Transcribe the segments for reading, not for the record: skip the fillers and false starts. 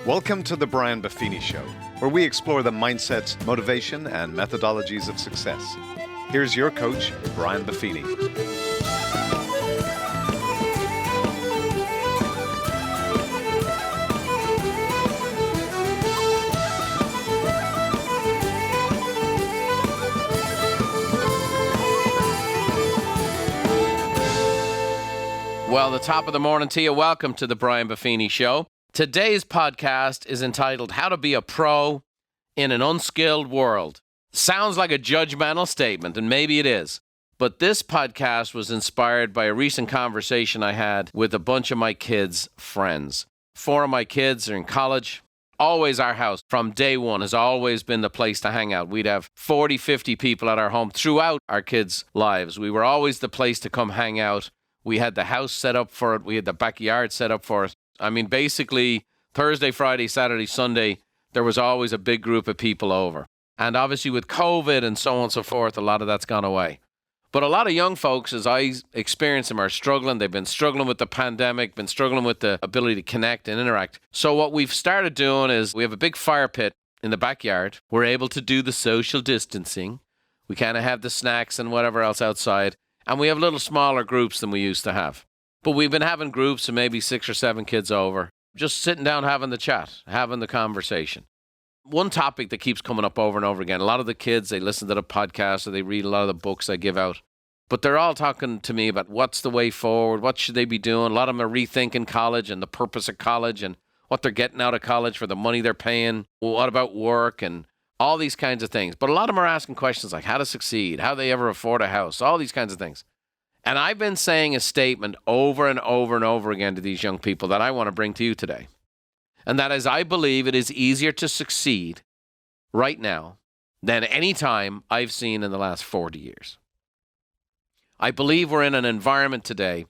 Welcome to the Brian Buffini Show, where we explore the mindsets, motivation, and methodologies of success. Here's your coach, Brian Buffini. Well, the top of the morning to you. Welcome to the Brian Buffini Show. Today's podcast is entitled How to Be a Pro in an Unskilled World. Sounds like a judgmental statement, and maybe it is. But this podcast was inspired by a recent conversation I had with a bunch of my kids' friends. 4 of my kids are in college. Always our house from day one has always been the place to hang out. We'd have 40, 50 people at our home throughout our kids' lives. We were always the place to come hang out. We had the house set up for it. We had the backyard set up for it. I mean, basically, Thursday, Friday, Saturday, Sunday, there was always a big group of people over. And obviously with COVID and so on and so forth, a lot of that's gone away. But a lot of young folks, as I experience them, are struggling. They've been struggling with the pandemic, been struggling with the ability to connect and interact. So what we've started doing is we have a big fire pit in the backyard. We're able to do the social distancing. We kind of have the snacks and whatever else outside. And we have little smaller groups than we used to have. But we've been having groups of maybe 6 or 7 kids over, just sitting down having the chat, having the conversation. One topic that keeps coming up over and over again, a lot of the kids, they listen to the podcast or they read a lot of the books I give out. But they're all talking to me about what's the way forward, what should they be doing. A lot of them are rethinking college and the purpose of college and what they're getting out of college for the money they're paying. What about work and all these kinds of things. But a lot of them are asking questions like how to succeed, how they ever afford a house, all these kinds of things. And I've been saying a statement over and over and over again to these young people that I want to bring to you today. And that is, I believe it is easier to succeed right now than any time I've seen in the last 40 years. I believe we're in an environment today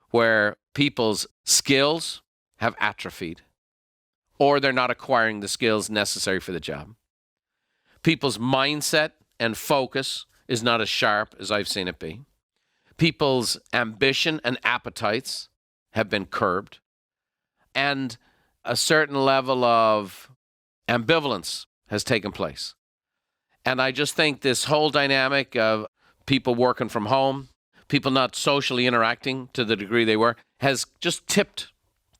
where people's skills have atrophied or they're not acquiring the skills necessary for the job. People's mindset and focus is not as sharp as I've seen it be. People's ambition and appetites have been curbed. And a certain level of ambivalence has taken place. And I just think this whole dynamic of people working from home, people not socially interacting to the degree they were, has just tipped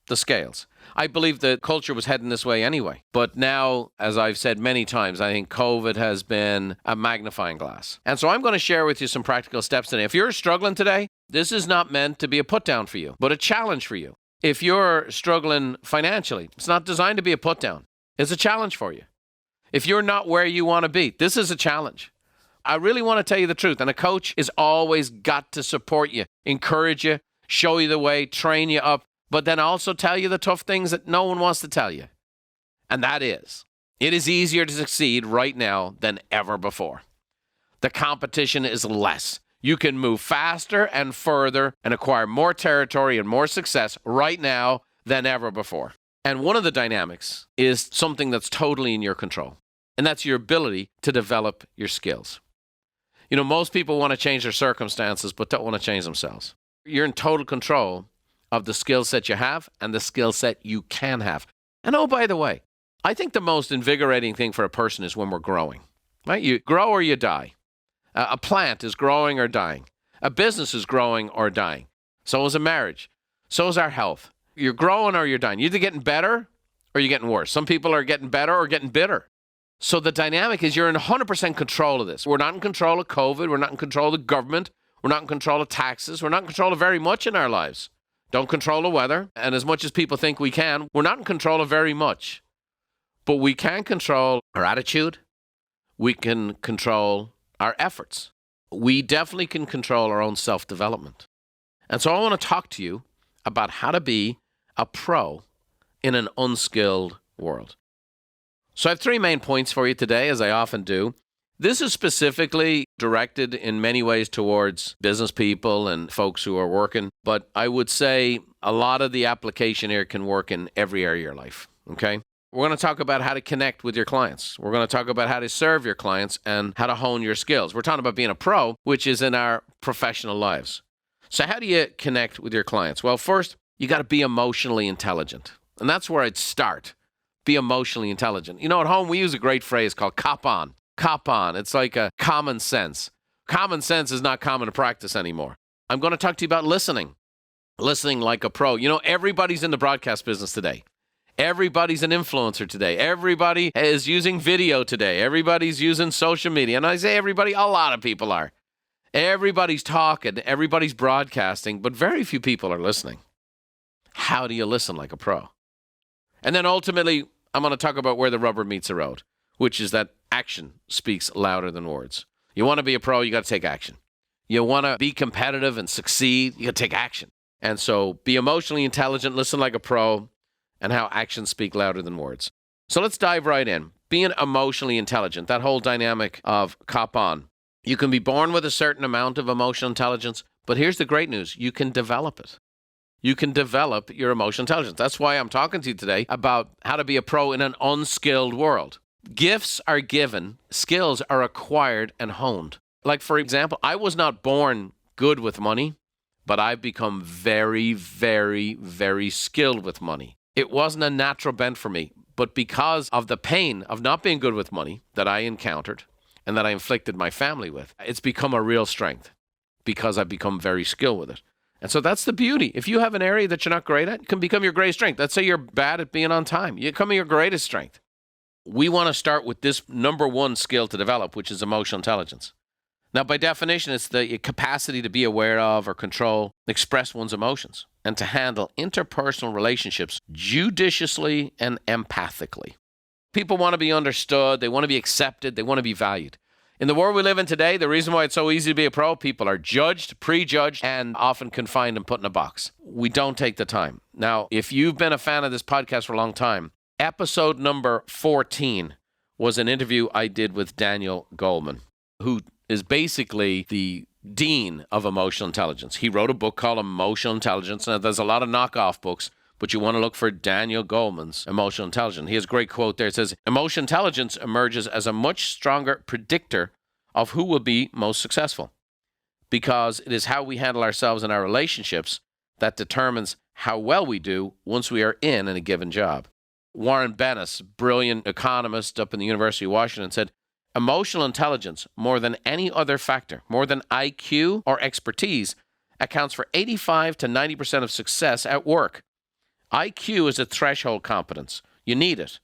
the scales. I believe the culture was heading this way anyway. But now, as I've said many times, I think COVID has been a magnifying glass. And so I'm going to share with you some practical steps today. If you're struggling today, this is not meant to be a put down for you, but a challenge for you. If you're struggling financially, it's not designed to be a put down. It's a challenge for you. If you're not where you want to be, this is a challenge. I really want to tell you the truth. And a coach is always got to support you, encourage you, show you the way, train you up, but then also tell you the tough things that no one wants to tell you. And that is, it is easier to succeed right now than ever before. The competition is less. You can move faster and further and acquire more territory and more success right now than ever before. And one of the dynamics is something that's totally in your control, and that's your ability to develop your skills. You know, most people want to change their circumstances, but don't want to change themselves. You're in total control of the skill set you have and the skill set you can have. And oh, by the way, I think the most invigorating thing for a person is when we're growing, right? You grow or you die. A plant is growing or dying. A business is growing or dying. So is a marriage. So is our health. You're growing or you're dying. You're either getting better or you're getting worse. Some people are getting better or getting bitter. So the dynamic is you're in 100% control of this. We're not in control of COVID. We're not in control of the government. We're not in control of taxes. We're not in control of very much in our lives. Don't control the weather. And as much as people think we can, we're not in control of very much. But we can control our attitude. We can control our efforts. We definitely can control our own self-development. And so I want to talk to you about how to be a pro in an unskilled world. So I have 3 main points for you today, as I often do. This is specifically directed in many ways towards business people and folks who are working, but I would say a lot of the application here can work in every area of your life, okay? We're going to talk about how to connect with your clients. We're going to talk about how to serve your clients and how to hone your skills. We're talking about being a pro, which is in our professional lives. So how do you connect with your clients? Well, first, you got to be emotionally intelligent. And that's where I'd start. Be emotionally intelligent. You know, at home, we use a great phrase called cop on. Cop on. It's like a common sense. Common sense is not common to practice anymore. I'm going to talk to you about listening. Listening like a pro. You know, everybody's in the broadcast business today. Everybody's an influencer today. Everybody is using video today. Everybody's using social media. And I say everybody, a lot of people are. Everybody's talking. Everybody's broadcasting, but very few people are listening. How do you listen like a pro? And then ultimately, I'm going to talk about where the rubber meets the road, which is that action speaks louder than words. You want to be a pro, you got to take action. You want to be competitive and succeed, you got to take action. And so be emotionally intelligent, listen like a pro, and how actions speak louder than words. So let's dive right in. Being emotionally intelligent, that whole dynamic of cop on. You can be born with a certain amount of emotional intelligence, but here's the great news. You can develop it. You can develop your emotional intelligence. That's why I'm talking to you today about how to be a pro in an unskilled world. Gifts are given, skills are acquired and honed. Like, for example, I was not born good with money, but I've become very, very, very skilled with money. It wasn't a natural bent for me, but because of the pain of not being good with money that I encountered and that I inflicted my family with, it's become a real strength because I've become very skilled with it. And so that's the beauty. If you have an area that you're not great at, it can become your greatest strength. Let's say you're bad at being on time. You become your greatest strength. We want to start with this number one skill to develop, which is emotional intelligence. Now, by definition, it's the capacity to be aware of or control, express one's emotions, and to handle interpersonal relationships judiciously and empathically. People want to be understood, they want to be accepted, they want to be valued. In the world we live in today, the reason why it's so easy to be a pro, people are judged, prejudged, and often confined and put in a box. We don't take the time. Now, if you've been a fan of this podcast for a long time, episode number 14 was an interview I did with Daniel Goleman, who is basically the dean of emotional intelligence. He wrote a book called Emotional Intelligence. Now, there's a lot of knockoff books, but you want to look for Daniel Goleman's Emotional Intelligence. He has a great quote there. It says, emotional intelligence emerges as a much stronger predictor of who will be most successful, because it is how we handle ourselves in our relationships that determines how well we do once we are in a given job. Warren Bennis, brilliant economist up in the University of Washington, said, emotional intelligence, more than any other factor, more than IQ or expertise, accounts for 85 to 90% of success at work. IQ is a threshold competence. You need it,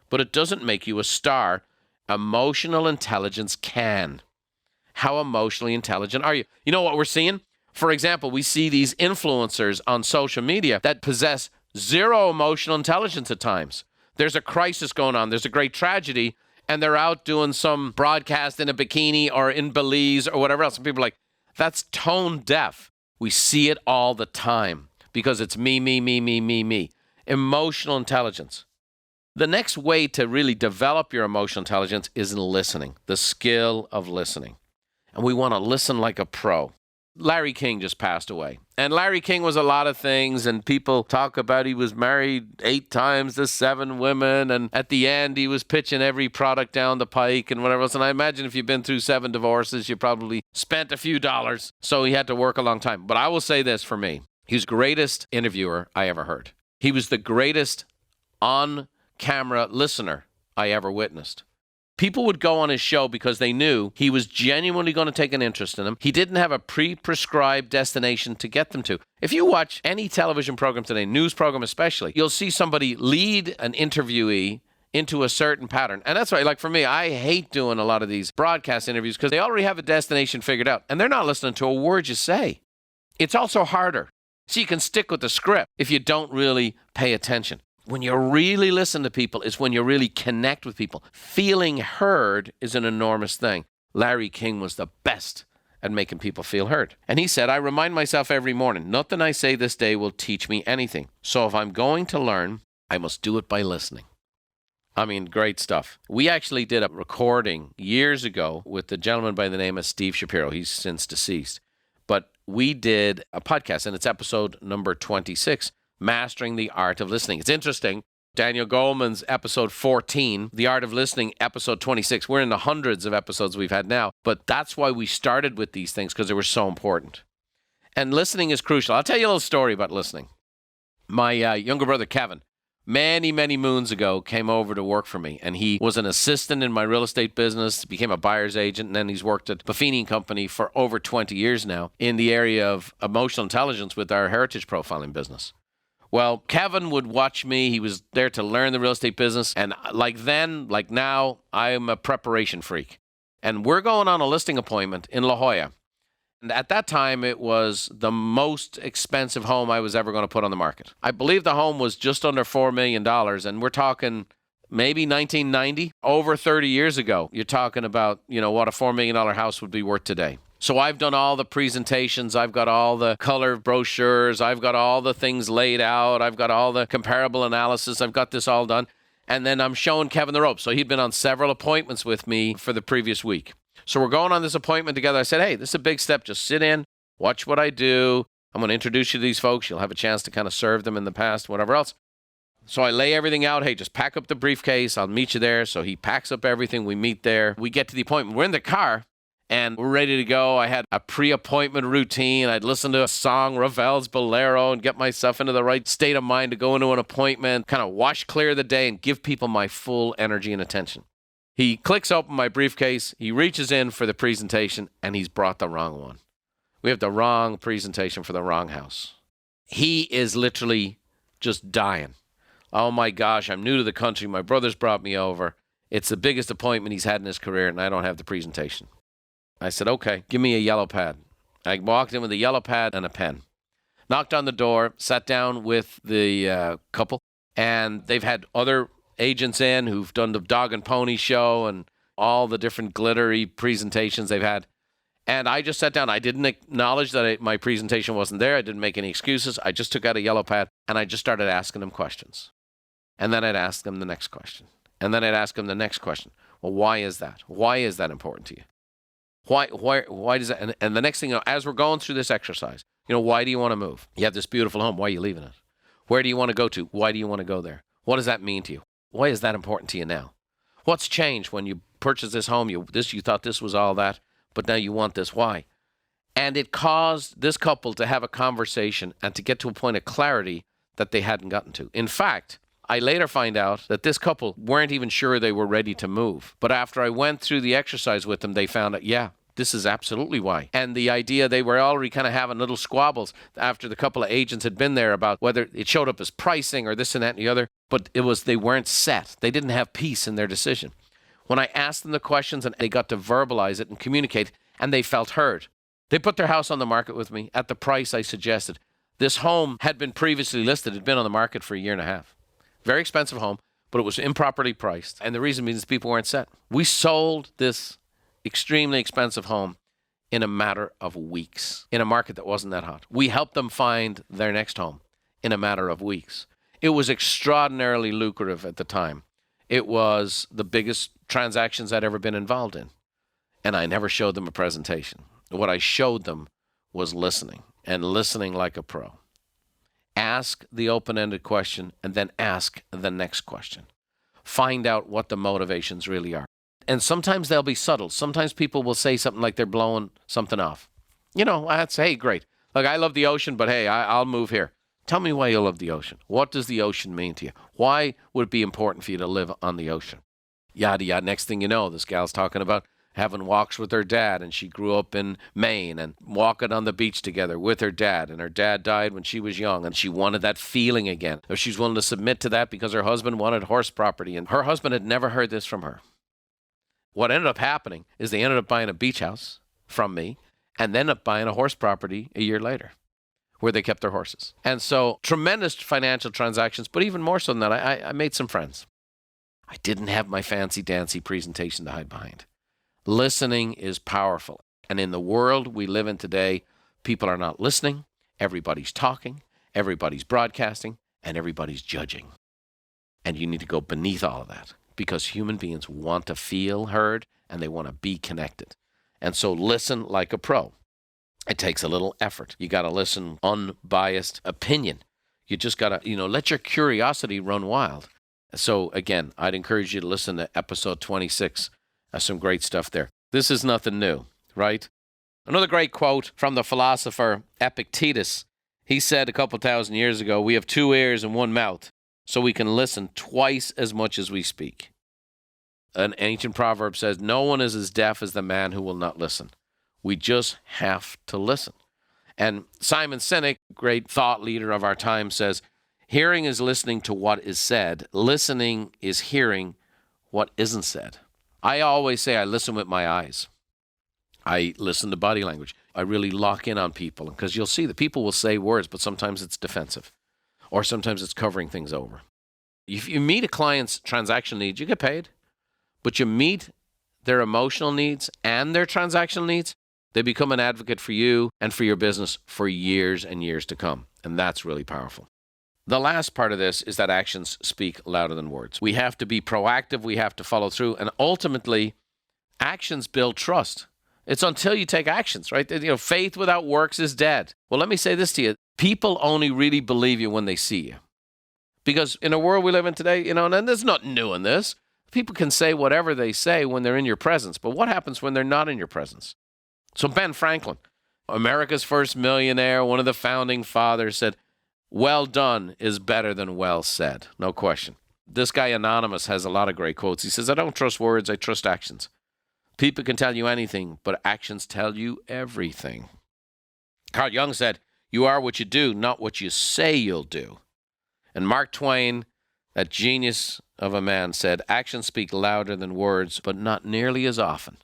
but it doesn't make you a star. Emotional intelligence can. How emotionally intelligent are you? You know what we're seeing? For example, we see these influencers on social media that possess zero emotional intelligence at times. There's a crisis going on. There's a great tragedy, and they're out doing some broadcast in a bikini or in Belize or whatever else. And people are like, that's tone deaf. We see it all the time because it's me, me, me, me, me, me. Emotional intelligence. The next way to really develop your emotional intelligence is in listening, the skill of listening. And we want to listen like a pro. Larry King just passed away. And Larry King was a lot of things, and people talk about he was married 8 times to 7 women, and at the end he was pitching every product down the pike and whatever else. And I imagine if you've been through 7 divorces, you probably spent a few dollars, so he had to work a long time. But I will say this for me. He was the greatest interviewer I ever heard. He was the greatest on-camera listener I ever witnessed. People would go on his show because they knew he was genuinely going to take an interest in them. He didn't have a pre-prescribed destination to get them to. If you watch any television program today, news program especially, you'll see somebody lead an interviewee into a certain pattern. And that's why, like for me, I hate doing a lot of these broadcast interviews because they already have a destination figured out, and they're not listening to a word you say. It's also harder. So you can stick with the script if you don't really pay attention. When you really listen to people is when you really connect with people. Feeling heard is an enormous thing. Larry King was the best at making people feel heard. And he said, I remind myself every morning, nothing I say this day will teach me anything. So if I'm going to learn, I must do it by listening. I mean, great stuff. We actually did a recording years ago with a gentleman by the name of Steve Shapiro. He's since deceased. But we did a podcast, and it's episode number 26, Mastering the Art of Listening. It's interesting. Daniel Goleman's episode 14, The Art of Listening, episode 26. We're in the hundreds of episodes we've had now, but that's why we started with these things, because they were so important. And listening is crucial. I'll tell you a little story about listening. My younger brother, Kevin, many, many moons ago, came over to work for me. And he was an assistant in my real estate business, became a buyer's agent, and then he's worked at Buffini and Company for over 20 years now in the area of emotional intelligence with our heritage profiling business. Well, Kevin would watch me. He was there to learn the real estate business. And like then, like now, I'm a preparation freak. And we're going on a listing appointment in La Jolla. And at that time, it was the most expensive home I was ever going to put on the market. I believe the home was just under $4 million, and we're talking maybe 1990, over 30 years ago. You're talking about, what a $4 million house would be worth today. So I've done all the presentations. I've got all the color brochures. I've got all the things laid out. I've got all the comparable analysis. I've got this all done. And then I'm showing Kevin the ropes. So he'd been on several appointments with me for the previous week. So we're going on this appointment together. I said, hey, this is a big step. Just sit in, watch what I do. I'm going to introduce you to these folks. You'll have a chance to kind of serve them in the past, whatever else. So I lay everything out. Hey, just pack up the briefcase. I'll meet you there. So he packs up everything. We meet there. We get to the appointment. We're in the car and we're ready to go. I had a pre-appointment routine. I'd listen to a song, Ravel's Bolero, and get myself into the right state of mind to go into an appointment, kind of wash clear the day and give people my full energy and attention. He clicks open my briefcase, he reaches in for the presentation, and he's brought the wrong one. We have the wrong presentation for the wrong house. He is literally just dying. Oh my gosh, I'm new to the country. My brother's brought me over. It's the biggest appointment he's had in his career, and I don't have the presentation. I said, okay, give me a yellow pad. I walked in with a yellow pad and a pen. Knocked on the door, sat down with the couple, and they've had other agents in who've done the dog and pony show and all the different glittery presentations they've had. And I just sat down. I didn't acknowledge that my presentation wasn't there. I didn't make any excuses. I just took out a yellow pad and I just started asking them questions. And then I'd ask them the next question. And then I'd ask them the next question. Well, why is that? Why is that important to you? Why does that? And the next thing, as we're going through this exercise, why do you want to move? You have this beautiful home. Why are you leaving it? Where do you want to go to? Why do you want to go there? What does that mean to you? Why is that important to you now? What's changed when you purchased this home? You thought this was all that, but now you want this. Why? And it caused this couple to have a conversation and to get to a point of clarity that they hadn't gotten to. In fact, I later find out that this couple weren't even sure they were ready to move. But after I went through the exercise with them, they found out, yeah, this is absolutely why. And the idea, they were already kind of having little squabbles after the couple of agents had been there about whether it showed up as pricing or this and that and the other. But they weren't set. They didn't have peace in their decision. When I asked them the questions and they got to verbalize it and communicate, and they felt heard. They put their house on the market with me at the price I suggested. This home had been previously listed. It had been on the market for a year and a half. Very expensive home, but it was improperly priced. And the reason means people weren't set. We sold this extremely expensive home in a matter of weeks in a market that wasn't that hot. We helped them find their next home in a matter of weeks. It was extraordinarily lucrative at the time. It was the biggest transactions I'd ever been involved in. And I never showed them a presentation. What I showed them was listening, and listening like a pro. Ask the open-ended question and then ask the next question. Find out what the motivations really are. And sometimes they'll be subtle. Sometimes people will say something like they're blowing something off. I'd say, hey, great. Look, I love the ocean, but hey, I'll move here. Tell me why you love the ocean. What does the ocean mean to you? Why would it be important for you to live on the ocean? Yada, yada. Next thing you know, this gal's talking about having walks with her dad, and she grew up in Maine and walking on the beach together with her dad, and her dad died when she was young, and she wanted that feeling again. Or she's willing to submit to that because her husband wanted horse property, and her husband had never heard this from her. What ended up happening is they ended up buying a beach house from me and then up buying a horse property a year later where they kept their horses. And so tremendous financial transactions, but even more so than that, I made some friends. I didn't have my fancy-dancy presentation to hide behind. Listening is powerful. And in the world we live in today, people are not listening. Everybody's talking, everybody's broadcasting, and everybody's judging. And you need to go beneath all of that because human beings want to feel heard and they want to be connected. And so listen like a pro. It takes a little effort. You got to listen unbiased opinion. You just got to, let your curiosity run wild. So again, I'd encourage you to listen to episode 26. Some great stuff there. This is nothing new, right? Another great quote from the philosopher Epictetus. He said a couple thousand years ago, we have two ears and one mouth, so we can listen twice as much as we speak. An ancient proverb says, no one is as deaf as the man who will not listen. We just have to listen. And Simon Sinek, great thought leader of our time, says, hearing is listening to what is said. Listening is hearing what isn't said. I always say I listen with my eyes. I listen to body language. I really lock in on people, because you'll see that people will say words, but sometimes it's defensive, or sometimes it's covering things over. If you meet a client's transaction needs, you get paid, but you meet their emotional needs and their transactional needs, they become an advocate for you and for your business for years and years to come. And that's really powerful. The last part of this is that actions speak louder than words. We have to be proactive. We have to follow through. And ultimately, actions build trust. It's until you take actions, right? Faith without works is dead. Well, let me say this to you. People only really believe you when they see you. Because in a world we live in today, and there's nothing new in this. People can say whatever they say when they're in your presence. But what happens when they're not in your presence? So Ben Franklin, America's first millionaire, one of the founding fathers, said, well done is better than well said. No question. This guy Anonymous has a lot of great quotes. He says, I don't trust words, I trust actions. People can tell you anything, but actions tell you everything. Carl Jung said, you are what you do, not what you say you'll do. And Mark Twain, that genius of a man, said, actions speak louder than words, but not nearly as often.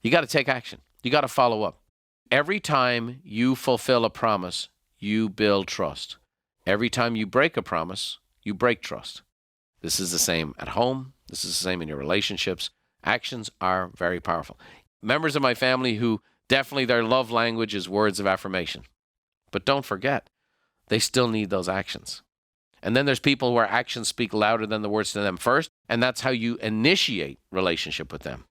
You got to take action. You got to follow up. Every time you fulfill a promise, you build trust. Every time you break a promise, you break trust. This is the same at home. This is the same in your relationships. Actions are very powerful. Members of my family who definitely their love language is words of affirmation. But don't forget, they still need those actions. And then there's people where actions speak louder than the words to them first, and that's how you initiate relationship with them.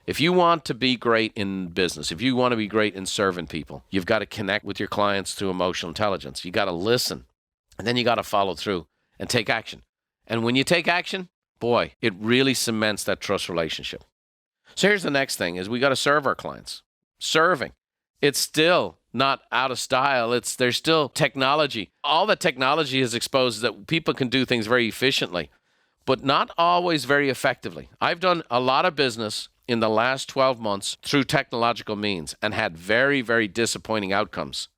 If you want to be great in business, if you want to be great in serving people, you've got to connect with your clients through emotional intelligence. You got to listen, and then you got to follow through and take action. And when you take action, boy, it really cements that trust relationship. So here's the next thing is we got to serve our clients. Serving. It's still not out of style. There's still technology. All the technology has exposed that people can do things very efficiently, but not always very effectively. I've done a lot of business in the last 12 months through technological means and had very, very disappointing outcomes.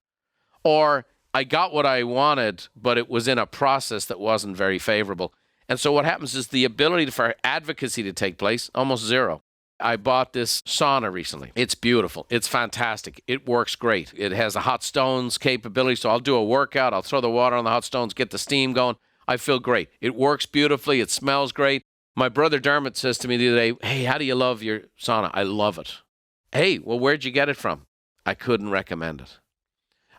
Or I got what I wanted, but it was in a process that wasn't very favorable. And so what happens is the ability for advocacy to take place, almost zero. I bought this sauna recently. It's beautiful. It's fantastic. It works great. It has a hot stones capability, so I'll do a workout. I'll throw the water on the hot stones, get the steam going. I feel great. It works beautifully. It smells great. My brother Dermot says to me the other day, hey, how do you love your sauna? I love it. Hey, well, where'd you get it from? I couldn't recommend it.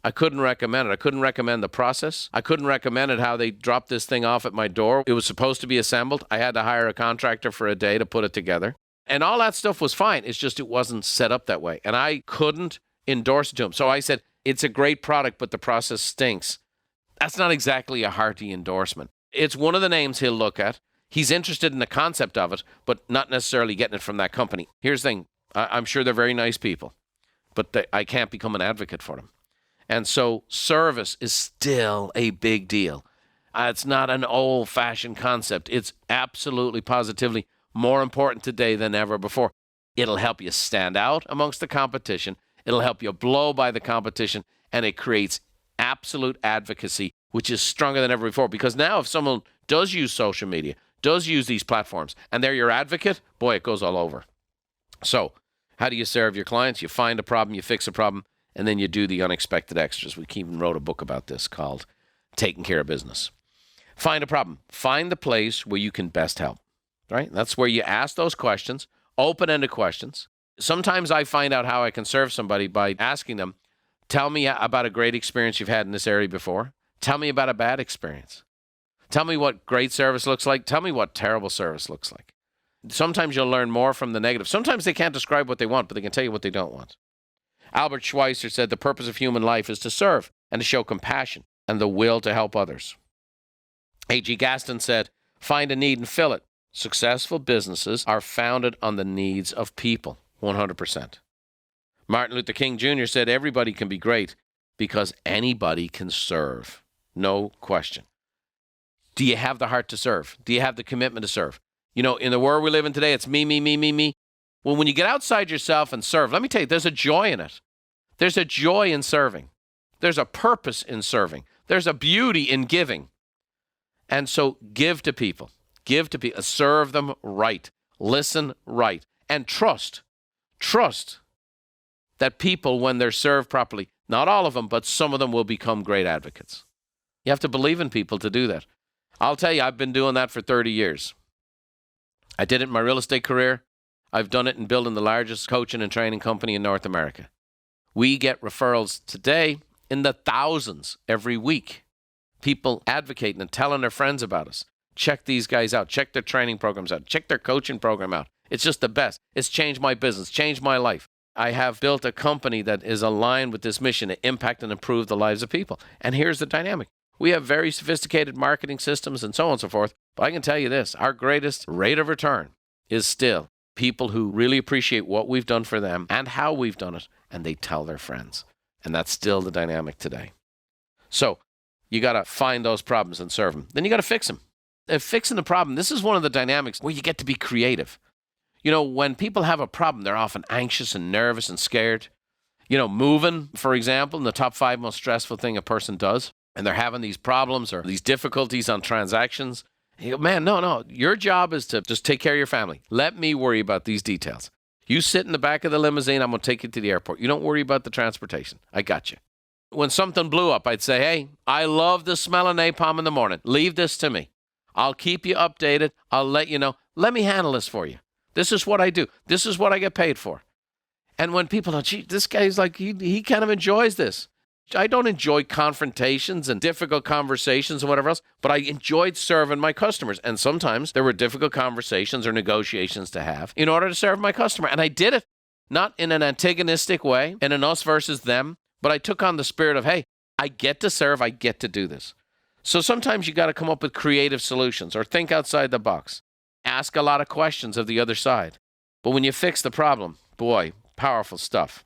I couldn't recommend it. I couldn't recommend the process. I couldn't recommend it how they dropped this thing off at my door. It was supposed to be assembled. I had to hire a contractor for a day to put it together. And all that stuff was fine. It's just it wasn't set up that way. And I couldn't endorse it to him. So I said, it's a great product, but the process stinks. That's not exactly a hearty endorsement. It's one of the names he'll look at. He's interested in the concept of it, but not necessarily getting it from that company. Here's the thing. I'm sure they're very nice people, but I can't become an advocate for them. And so service is still a big deal. It's not an old-fashioned concept. It's absolutely, positively more important today than ever before. It'll help you stand out amongst the competition. It'll help you blow by the competition, and it creates absolute advocacy, which is stronger than ever before. Because now if someone does use social media, does use these platforms, and they're your advocate, boy, it goes all over. So how do you serve your clients? You find a problem, you fix a problem, and then you do the unexpected extras. We even wrote a book about this called Taking Care of Business. Find a problem. Find the place where you can best help, right? That's where you ask those questions, open-ended questions. Sometimes I find out how I can serve somebody by asking them, tell me about a great experience you've had in this area before. Tell me about a bad experience. Tell me what great service looks like. Tell me what terrible service looks like. Sometimes you'll learn more from the negative. Sometimes they can't describe what they want, but they can tell you what they don't want. Albert Schweitzer said the purpose of human life is to serve and to show compassion and the will to help others. A.G. Gaston said, find a need and fill it. Successful businesses are founded on the needs of people, 100%. Martin Luther King Jr. said everybody can be great because anybody can serve. No question. Do you have the heart to serve? Do you have the commitment to serve? You know, in the world we live in today, it's me, me, me, me, me. Well, when you get outside yourself and serve, let me tell you, there's a joy in it. There's a joy in serving. There's a purpose in serving. There's a beauty in giving. And so give to people. Give to people. Serve them right. Listen right. And trust. Trust that people, when they're served properly, not all of them, but some of them will become great advocates. You have to believe in people to do that. I'll tell you, I've been doing that for 30 years. I did it in my real estate career. I've done it in building the largest coaching and training company in North America. We get referrals today in the thousands every week. People advocating and telling their friends about us. Check these guys out. Check their training programs out. Check their coaching program out. It's just the best. It's changed my business, changed my life. I have built a company that is aligned with this mission to impact and improve the lives of people. And here's the dynamic. We have very sophisticated marketing systems and so on and so forth. But I can tell you this, our greatest rate of return is still people who really appreciate what we've done for them and how we've done it, and they tell their friends. And that's still the dynamic today. So you got to find those problems and serve them. Then you got to fix them. And fixing the problem, this is one of the dynamics where you get to be creative. You know, when people have a problem, they're often anxious and nervous and scared. You know, moving, for example, in the top 5 most stressful thing a person does, and they're having these problems or these difficulties on transactions. You go, man, no. Your job is to just take care of your family. Let me worry about these details. You sit in the back of the limousine, I'm going to take you to the airport. You don't worry about the transportation. I got you. When something blew up, I'd say, hey, I love the smell of napalm in the morning. Leave this to me. I'll keep you updated. I'll let you know. Let me handle this for you. This is what I do. This is what I get paid for. And when people are, gee, this guy's like, he kind of enjoys this. I don't enjoy confrontations and difficult conversations and whatever else, but I enjoyed serving my customers. And sometimes there were difficult conversations or negotiations to have in order to serve my customer. And I did it not in an antagonistic way, in an us versus them, but I took on the spirit of, hey, I get to serve, I get to do this. So sometimes you got to come up with creative solutions or think outside the box. Ask a lot of questions of the other side. But when you fix the problem, boy, powerful stuff.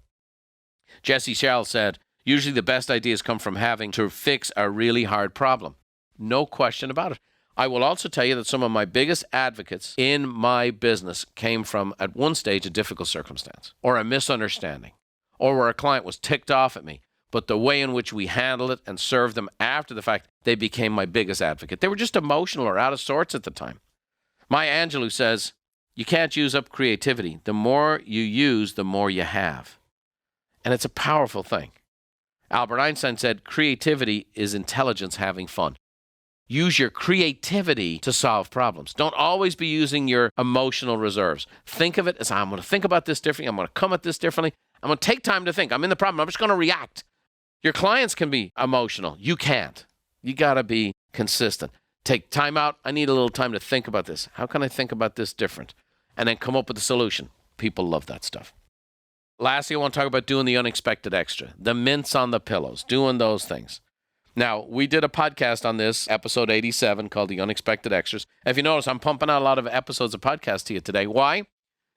Jesse Shell said, usually the best ideas come from having to fix a really hard problem. No question about it. I will also tell you that some of my biggest advocates in my business came from, at one stage, a difficult circumstance or a misunderstanding or where a client was ticked off at me. But the way in which we handled it and served them after the fact, they became my biggest advocate. They were just emotional or out of sorts at the time. Maya Angelou says, you can't use up creativity. The more you use, the more you have. And it's a powerful thing. Albert Einstein said, creativity is intelligence having fun. Use your creativity to solve problems. Don't always be using your emotional reserves. Think of it as, I'm going to think about this differently. I'm going to come at this differently. I'm going to take time to think. I'm in the problem. I'm just going to react. Your clients can be emotional. You can't. You got to be consistent. Take time out. I need a little time to think about this. How can I think about this different? And then come up with a solution. People love that stuff. Lastly, I want to talk about doing the unexpected extra, the mints on the pillows, doing those things. Now, we did a podcast on this, episode 87, called The Unexpected Extras. If you notice, I'm pumping out a lot of episodes of podcasts to you today. Why?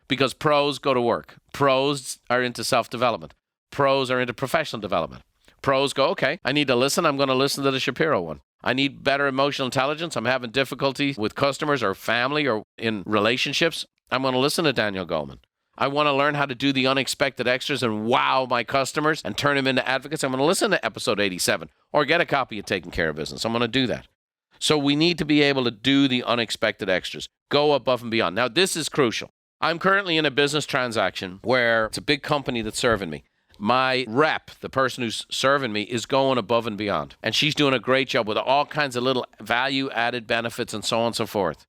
Because pros go to work. Pros are into self-development. Pros are into professional development. Pros go, okay, I need to listen. I'm going to listen to the Shapiro one. I need better emotional intelligence. I'm having difficulty with customers or family or in relationships. I'm going to listen to Daniel Goleman. I want to learn how to do the unexpected extras and wow my customers and turn them into advocates. I'm going to listen to episode 87 or get a copy of Taking Care of Business. I'm going to do that. So we need to be able to do the unexpected extras, go above and beyond. Now, this is crucial. I'm currently in a business transaction where it's a big company that's serving me. My rep, the person who's serving me, is going above and beyond. And she's doing a great job with all kinds of little value-added benefits and so on and so forth.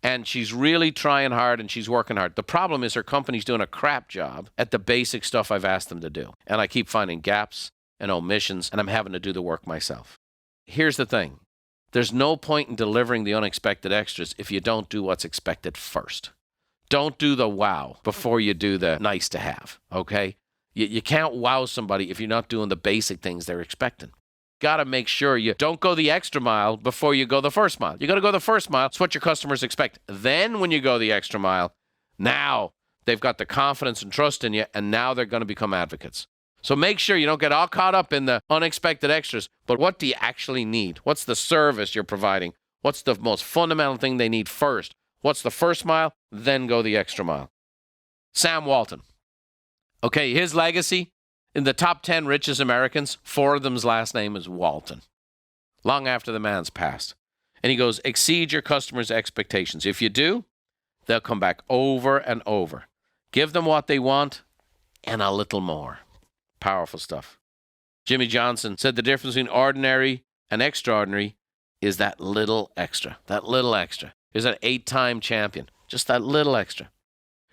And she's really trying hard and she's working hard. The problem is her company's doing a crap job at the basic stuff I've asked them to do. And I keep finding gaps and omissions, and I'm having to do the work myself. Here's the thing. There's no point in delivering the unexpected extras if you don't do what's expected first. Don't do the wow before you do the nice to have, okay? You can't wow somebody if you're not doing the basic things they're expecting. Got to make sure you don't go the extra mile before you go the first mile. You got to go the first mile. It's what your customers expect. Then when you go the extra mile, now they've got the confidence and trust in you, and now they're going to become advocates. So make sure you don't get all caught up in the unexpected extras, but what do you actually need? What's the service you're providing? What's the most fundamental thing they need first? What's the first mile? Then go the extra mile. Sam Walton. Okay, his legacy, in the top 10 richest Americans, 4 of them's last name is Walton. Long after the man's passed. And he goes, exceed your customers' expectations. If you do, they'll come back over and over. Give them what they want and a little more. Powerful stuff. Jimmy Johnson said the difference between ordinary and extraordinary is that little extra. That little extra. He's an 8-time champion. Just that little extra.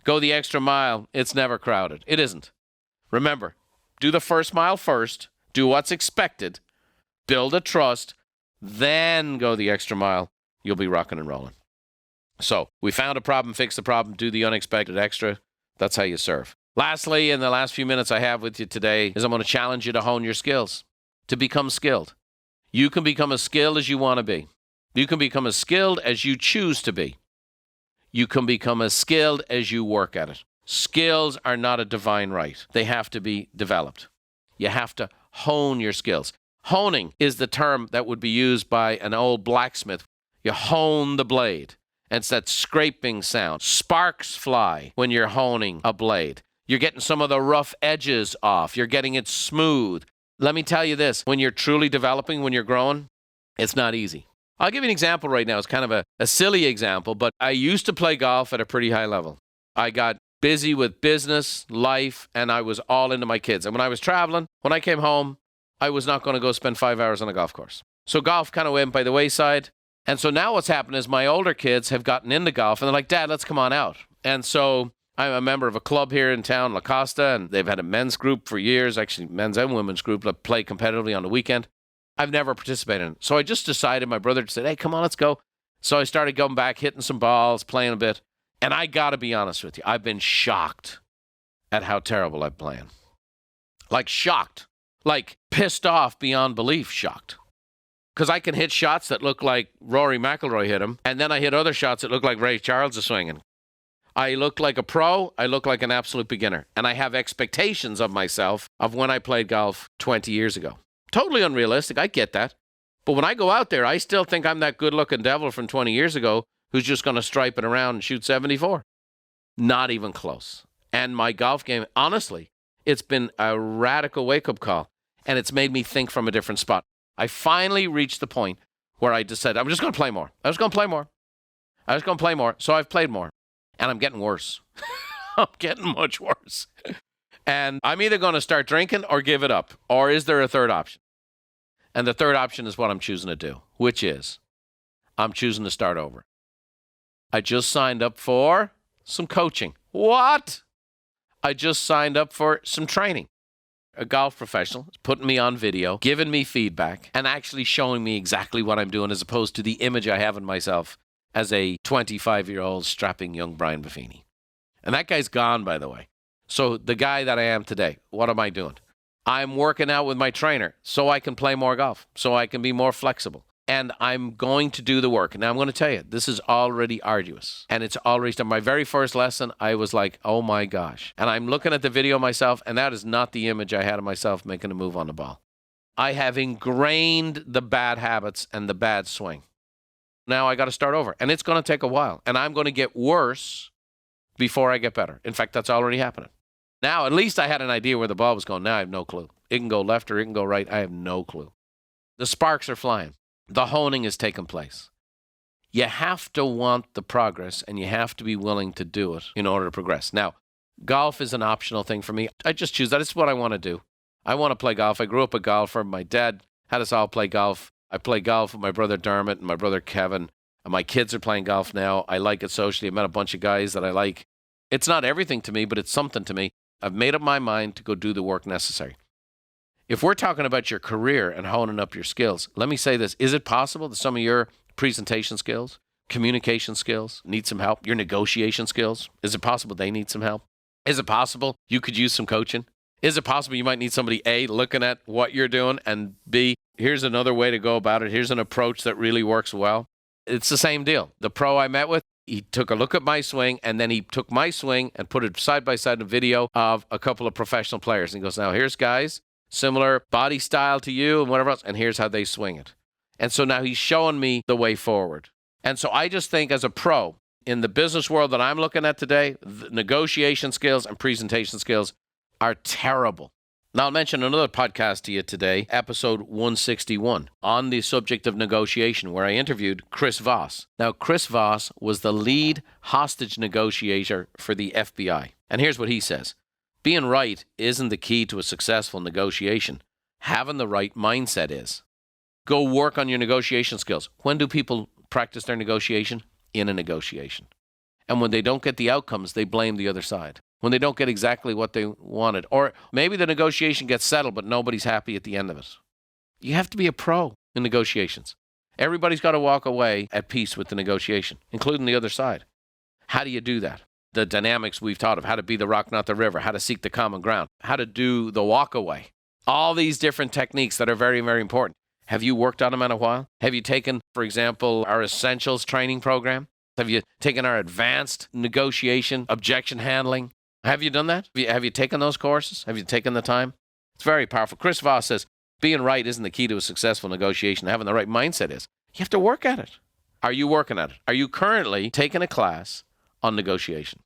Go the extra mile. It's never crowded. It isn't. Remember, do the first mile first. Do what's expected. Build a trust. Then go the extra mile. You'll be rocking and rolling. So we found a problem, fix the problem, do the unexpected extra. That's how you serve. Lastly, in the last few minutes I have with you today, is I'm going to challenge you to hone your skills, to become skilled. You can become as skilled as you want to be. You can become as skilled as you choose to be. You can become as skilled as you work at it. Skills are not a divine right. They have to be developed. You have to hone your skills. Honing is the term that would be used by an old blacksmith. You hone the blade. And it's that scraping sound. Sparks fly when you're honing a blade. You're getting some of the rough edges off. You're getting it smooth. Let me tell you this. When you're truly developing, when you're growing, it's not easy. I'll give you an example right now. It's kind of a silly example, but I used to play golf at a pretty high level. I got busy with business, life, and I was all into my kids. And when I was traveling, when I came home, I was not going to go spend 5 hours on a golf course. So golf kind of went by the wayside. And so now what's happened is my older kids have gotten into golf, and they're like, Dad, let's come on out. And so I'm a member of a club here in town, La Costa, and they've had a men's group for years, actually men's and women's group that play competitively on the weekend. I've never participated in it. So I just decided, my brother said, hey, come on, let's go. So I started going back, hitting some balls, playing a bit. And I got to be honest with you, I've been shocked at how terrible I'm playing. Like shocked. Like pissed off beyond belief shocked. Because I can hit shots that look like Rory McIlroy hit them, and then I hit other shots that look like Ray Charles is swinging. I look like a pro, I look like an absolute beginner. And I have expectations of myself of when I played golf 20 years ago. Totally unrealistic, I get that. But when I go out there, I still think I'm that good-looking devil from 20 years ago who's just going to stripe it around and shoot 74. Not even close. And my golf game, honestly, it's been a radical wake-up call. And it's made me think from a different spot. I finally reached the point where I decided I'm just going to play more. I was going to play more. I was going to play more. So I've played more. And I'm getting worse. I'm getting much worse. And I'm either going to start drinking or give it up. Or is there a third option? And the third option is what I'm choosing to do, which is I'm choosing to start over. I just signed up for some coaching. What? I just signed up for some training. A golf professional is putting me on video, giving me feedback, and actually showing me exactly what I'm doing as opposed to the image I have in myself as a 25-year-old strapping young Brian Buffini. And that guy's gone, by the way. So the guy that I am today, what am I doing? I'm working out with my trainer so I can play more golf, so I can be more flexible. And I'm going to do the work. Now, I'm going to tell you, this is already arduous. And it's already done. My very first lesson, I was like, oh my gosh. And I'm looking at the video myself, and that is not the image I had of myself making a move on the ball. I have ingrained the bad habits and the bad swing. Now I got to start over. And it's going to take a while. And I'm going to get worse before I get better. In fact, that's already happening. Now, at least I had an idea where the ball was going. Now I have no clue. It can go left or it can go right. I have no clue. The sparks are flying. The honing is taking place. You have to want the progress, and you have to be willing to do it in order to progress. Now, golf is an optional thing for me. I just choose that. It's what I want to do. I want to play golf. I grew up a golfer. My dad had us all play golf. I play golf with my brother Dermot and my brother Kevin. And my kids are playing golf now. I like it socially. I met a bunch of guys that I like. It's not everything to me, but it's something to me. I've made up my mind to go do the work necessary. If we're talking about your career and honing up your skills, let me say this. Is it possible that some of your presentation skills, communication skills need some help? Your negotiation skills, is it possible they need some help? Is it possible you could use some coaching? Is it possible you might need somebody, A, looking at what you're doing, and B, here's another way to go about it. Here's an approach that really works well. It's the same deal. The pro I met with, he took a look at my swing, and then he took my swing and put it side by side in a video of a couple of professional players. And he goes, now here's guys, similar body style to you and whatever else, and here's how they swing it. And so now he's showing me the way forward. And so I just think as a pro, in the business world that I'm looking at today, the negotiation skills and presentation skills are terrible. Now, I'll mention another podcast to you today, episode 161, on the subject of negotiation, where I interviewed Chris Voss. Now, Chris Voss was the lead hostage negotiator for the FBI. And here's what he says. Being right isn't the key to a successful negotiation. Having the right mindset is. Go work on your negotiation skills. When do people practice their negotiation? In a negotiation. And when they don't get the outcomes, they blame the other side. When they don't get exactly what they wanted. Or maybe the negotiation gets settled, but nobody's happy at the end of it. You have to be a pro in negotiations. Everybody's got to walk away at peace with the negotiation, including the other side. How do you do that? The dynamics we've taught of how to be the rock, not the river, how to seek the common ground, how to do the walk away. All these different techniques that are very, very important. Have you worked on them in a while? Have you taken, for example, our Essentials training program? Have you taken our advanced negotiation, objection handling? Have you done that? Have you taken those courses? Have you taken the time? It's very powerful. Chris Voss says, being right isn't the key to a successful negotiation. Having the right mindset is. You have to work at it. Are you working at it? Are you currently taking a class on negotiation?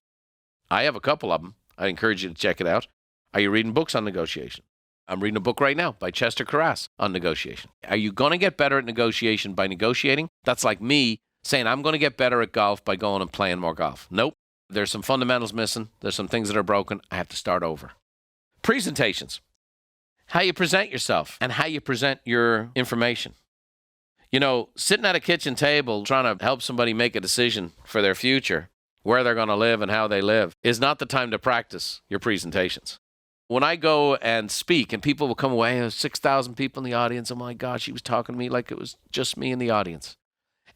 I have a couple of them. I encourage you to check it out. Are you reading books on negotiation? I'm reading a book right now by Chester Carras on negotiation. Are you going to get better at negotiation by negotiating? That's like me saying I'm going to get better at golf by going and playing more golf. Nope. There's some fundamentals missing. There's some things that are broken. I have to start over. Presentations. How you present yourself and how you present your information. You know, sitting at a kitchen table trying to help somebody make a decision for their future, where they're going to live and how they live, is not the time to practice your presentations. When I go and speak and people will come away, there's 6,000 people in the audience. Oh my gosh, he was talking to me like it was just me in the audience.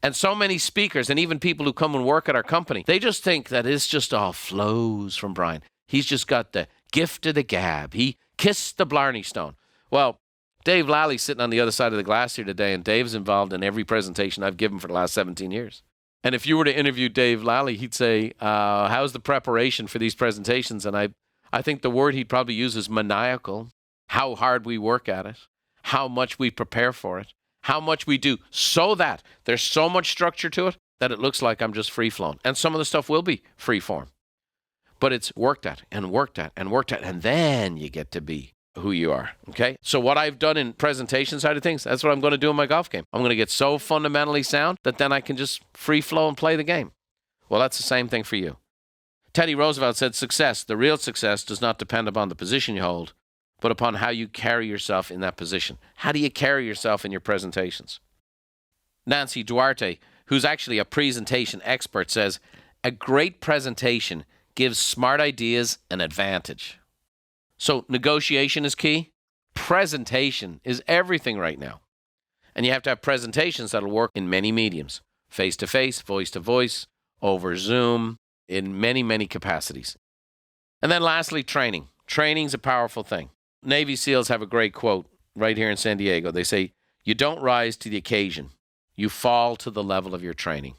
And so many speakers and even people who come and work at our company, they just think that it's just all flows from Brian. He's just got the gift of the gab. He kissed the Blarney Stone. Well, Dave Lally's sitting on the other side of the glass here today, and Dave's involved in every presentation I've given for the last 17 years. And if you were to interview Dave Lally, he'd say, how's the preparation for these presentations? And I think the word he'd probably use is maniacal. How hard we work at it, how much we prepare for it, how much we do so that there's so much structure to it that it looks like I'm just free-flown. And some of the stuff will be free-form. But it's worked at and worked at and worked at, and then you get to be who you are, okay? So what I've done in presentation side of things, that's what I'm going to do in my golf game. I'm going to get so fundamentally sound that then I can just free-flow and play the game. Well, that's the same thing for you. Teddy Roosevelt said, success, the real success, does not depend upon the position you hold, but upon how you carry yourself in that position. How do you carry yourself in your presentations? Nancy Duarte, who's actually a presentation expert, says, a great presentation gives smart ideas an advantage. So negotiation is key. Presentation is everything right now. And you have to have presentations that'll work in many mediums. Face-to-face, voice-to-voice, over Zoom, in many, many capacities. And then lastly, training. Training's a powerful thing. Navy SEALs have a great quote right here in San Diego. They say, you don't rise to the occasion. You fall to the level of your training.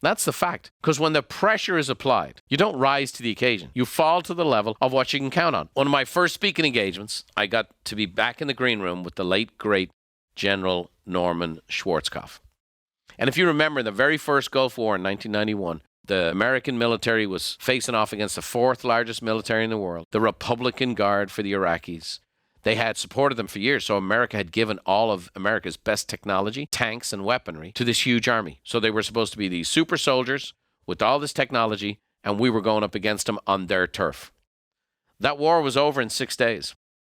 That's the fact. Because when the pressure is applied, you don't rise to the occasion. You fall to the level of what you can count on. One of my first speaking engagements, I got to be back in the green room with the late, great General Norman Schwarzkopf. And if you remember, the very first Gulf War in 1991, the American military was facing off against the fourth largest military in the world, the Republican Guard for the Iraqis. They had supported them for years, so America had given all of America's best technology, tanks and weaponry, to this huge army. So they were supposed to be these super soldiers with all this technology, and we were going up against them on their turf. That war was over in 6 days.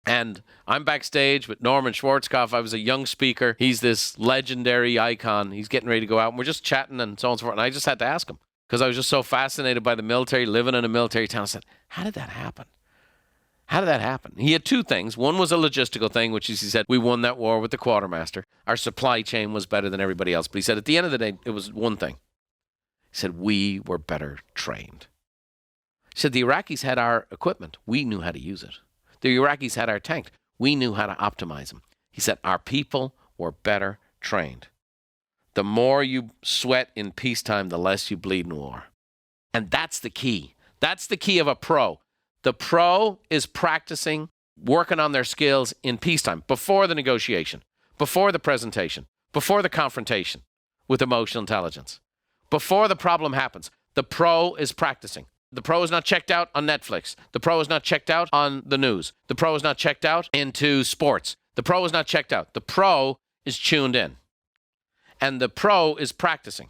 And I'm backstage with Norman Schwarzkopf. I was a young speaker. He's this legendary icon. He's getting ready to go out, and we're just chatting and so on and so forth. And I just had to ask him, because I was just so fascinated by the military, living in a military town. I said, how did that happen? How did that happen? He had two things. One was a logistical thing, which is, he said, we won that war with the quartermaster. Our supply chain was better than everybody else. But he said, at the end of the day, it was one thing. He said, we were better trained. He said, the Iraqis had our equipment. We knew how to use it. The Iraqis had our tank. We knew how to optimize them. He said, our people were better trained. The more you sweat in peacetime, the less you bleed in war. And that's the key. That's the key of a pro. The pro is practicing, working on their skills in peacetime, before the negotiation, before the presentation, before the confrontation with emotional intelligence. Before the problem happens, the pro is practicing. The pro is not checked out on Netflix. The pro is not checked out on the news. The pro is not checked out into sports. The pro is not checked out. The pro is tuned in. And the pro is practicing.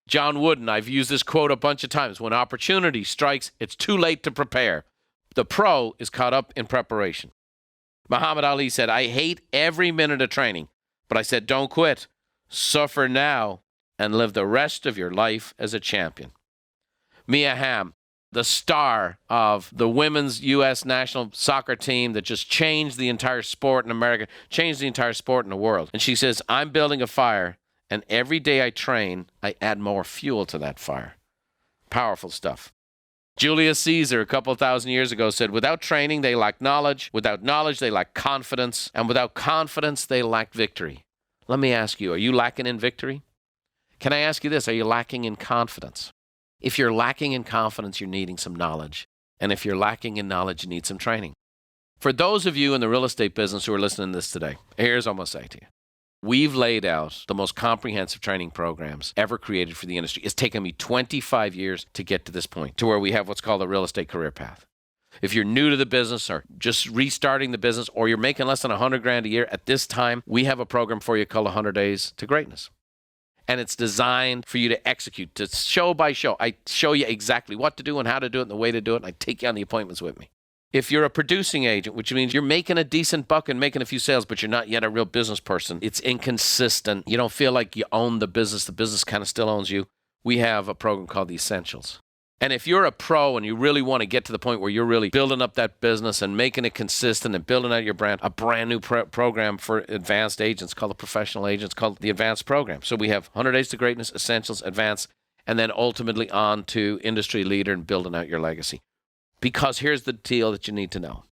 John Wooden, I've used this quote a bunch of times. When opportunity strikes, it's too late to prepare. The pro is caught up in preparation. Muhammad Ali said, I hate every minute of training, but I said, don't quit. Suffer now and live the rest of your life as a champion. Mia Hamm, the star of the women's U.S. national soccer team that just changed the entire sport in America, changed the entire sport in the world. And she says, I'm building a fire, and every day I train, I add more fuel to that fire. Powerful stuff. Julius Caesar, a couple of thousand years ago, said, without training, they lack knowledge. Without knowledge, they lack confidence. And without confidence, they lack victory. Let me ask you, are you lacking in victory? Can I ask you this? Are you lacking in confidence? If you're lacking in confidence, you're needing some knowledge. And if you're lacking in knowledge, you need some training. For those of you in the real estate business who are listening to this today, here's what I'm going to say to you. We've laid out the most comprehensive training programs ever created for the industry. It's taken me 25 years to get to this point, to where we have what's called a real estate career path. If you're new to the business or just restarting the business, or you're making less than $100,000 a year at this time, we have a program for you called 100 Days to Greatness. And it's designed for you to execute, to show by show. I show you exactly what to do and how to do it and the way to do it, and I take you on the appointments with me. If you're a producing agent, which means you're making a decent buck and making a few sales, but you're not yet a real business person, it's inconsistent, you don't feel like you own the business kind of still owns you, we have a program called the Essentials. And if you're a pro and you really want to get to the point where you're really building up that business and making it consistent and building out your brand, a brand new program for advanced agents called the Professional Agents, called the Advanced Program. So we have 100 Days to Greatness, Essentials, Advanced, and then ultimately on to Industry Leader and building out your legacy. Because here's the deal that you need to know.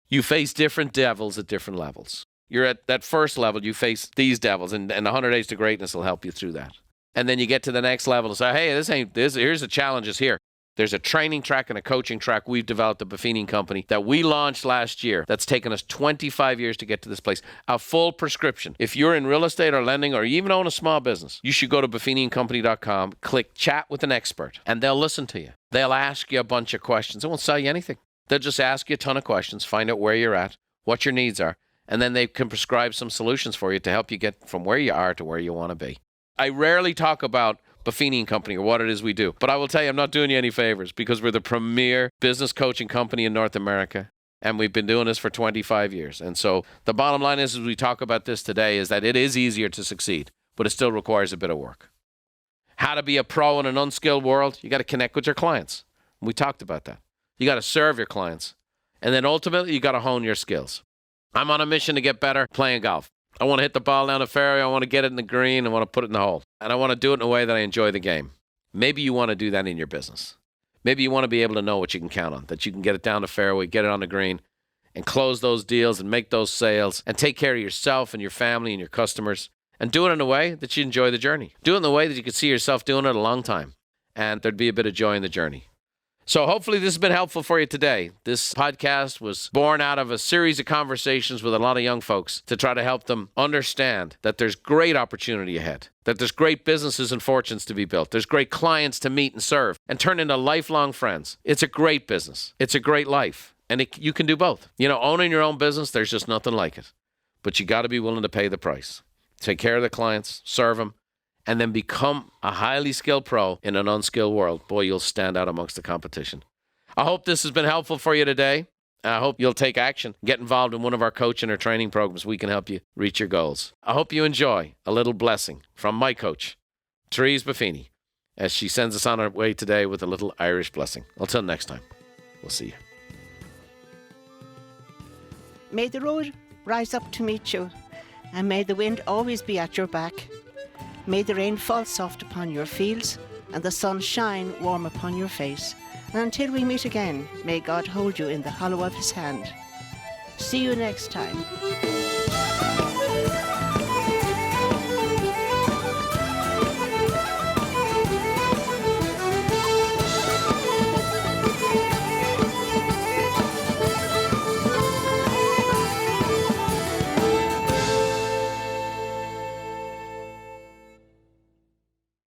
You face different devils at different levels. You're at that first level, you face these devils, and 100 Days to Greatness will help you through that. And then you get to the next level and say, hey, here's the challenges here. There's a training track and a coaching track we've developed at Buffini Company that we launched last year that's taken us 25 years to get to this place. A full prescription. If you're in real estate or lending or you even own a small business, you should go to buffiniandcompany.com, click Chat with an Expert, and they'll listen to you. They'll ask you a bunch of questions. They won't sell you anything. They'll just ask you a ton of questions, find out where you're at, what your needs are, and then they can prescribe some solutions for you to help you get from where you are to where you want to be. I rarely talk about Buffini and Company or what it is we do, but I will tell you I'm not doing you any favors because we're the premier business coaching company in North America, and we've been doing this for 25 years. And so the bottom line is, as we talk about this today, is that it is easier to succeed, but it still requires a bit of work. How to be a pro in an unskilled world? You got to connect with your clients. We talked about that. You got to serve your clients. And then ultimately, you got to hone your skills. I'm on a mission to get better playing golf. I want to hit the ball down the fairway. I want to get it in the green. I want to put it in the hole. And I want to do it in a way that I enjoy the game. Maybe you want to do that in your business. Maybe you want to be able to know what you can count on, that you can get it down the fairway, get it on the green, and close those deals and make those sales and take care of yourself and your family and your customers, and do it in a way that you enjoy the journey. Do it in the way that you could see yourself doing it a long time, and there'd be a bit of joy in the journey. So hopefully this has been helpful for you today. This podcast was born out of a series of conversations with a lot of young folks to try to help them understand that there's great opportunity ahead, that there's great businesses and fortunes to be built. There's great clients to meet and serve and turn into lifelong friends. It's a great business. It's a great life. And you can do both. You know, owning your own business, there's just nothing like it. But you got to be willing to pay the price. Take care of the clients, serve them, and then become a highly skilled pro in an unskilled world. Boy, you'll stand out amongst the competition. I hope this has been helpful for you today. I hope you'll take action, get involved in one of our coaching or training programs. We can help you reach your goals. I hope you enjoy a little blessing from my coach, Therese Buffini, as she sends us on our way today with a little Irish blessing. Until next time, we'll see you. May the road rise up to meet you, and may the wind always be at your back. May the rain fall soft upon your fields, and the sun shine warm upon your face. And until we meet again, may God hold you in the hollow of his hand. See you next time.